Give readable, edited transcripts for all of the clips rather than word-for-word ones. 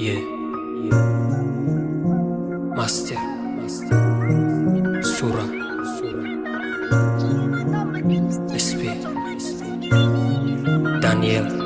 Yeah. Master. Sura. SP. Daniel.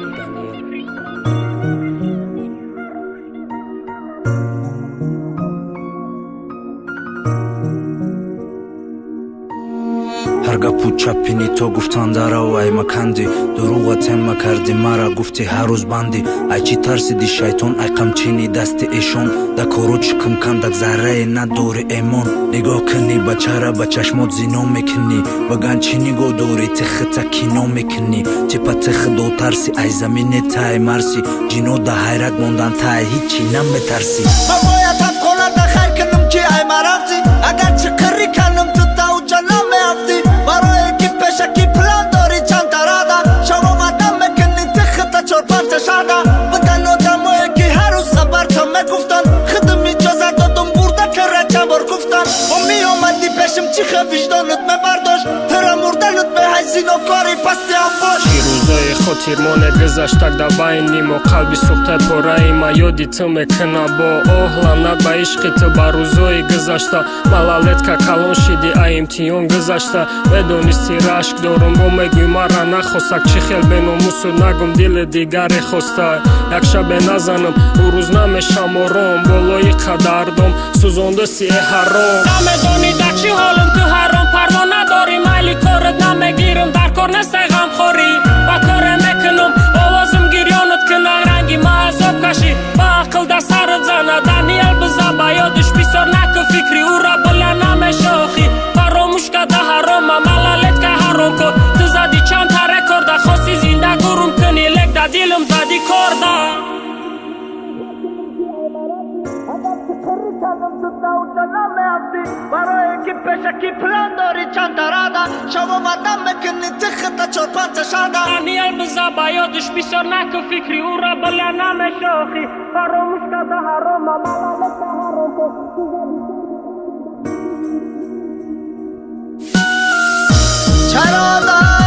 ҳарга пӯчапини то гуфтан дарав ай маканди дуруғат ҳема карди мара гуфти ҳаррӯз банди ай чӣ тарсиди шайтон ай қамчини дасти эшон да кору чикм кандак заррае надори эмон нигоҳ кунӣ ба чара ба чашмот зино мекунӣ ба ганчини годори тихита кино мекунӣ типа тихидо тарси ай замине таи марси ҷино да ҳайрат мондан таи ҳичи наметарси ман бояд ҳафқонада хайр кунам ки ай марафти агарчи қиррӣ кардам ту давҷа намеафтӣ барое ки пешаки план дори чанд тарада шавомадан мекунӣ тихита чорпанча шада биган одамое ки ҳаррӯз хабарча мегуфтанд хидм иҷозат додум бурда кира чанд бор гуфтанд бо меомадӣ пешим чиха виҷдонат мебардошт тира мурданат меҳай зинокори пасти амбош ки рӯзои хотирмонет гузаштак да байни мо қалби сӯхта пораи ма ёди ту мекуна бо оҳ лаънат ба ишқи ту ба рӯзои гузашта малалетка калон шиди ай имтиҳон гузашта медонисти рашк дорум бо мегӯй мара нахостак чӣ хел беномусу нагум дили дигаре хоста як шабе назанам ӯ рӯз намешам ором болои қадардом сӯзонда сие ҳаром намедонӣ дар чӣ ҳолум ту ҳаром парво надорӣ майли корат намегирам дар кор нестай ғамхорӣ ба коре мекунам овозим гирёнат кунад ранги маъзоб кашӣ ба ақл да сарат зана Даниел биза ба ёдиш бисёр наку фикри ӯра била намешохӣ фаромӯш када ҳарома малалетка ҳаром кор ту зади чанд та рекорда хости зиндагурум кунӣ лек да дилам зади корда барое ки пешаки план дори чанд тарада шавомадан мекунӣ тихита чорпанча шада Даниел биза ба ёдиш бисёр наку фикри ӯра била намешохӣ фаромӯш када ҳарома малалетка ҳаром кор чарода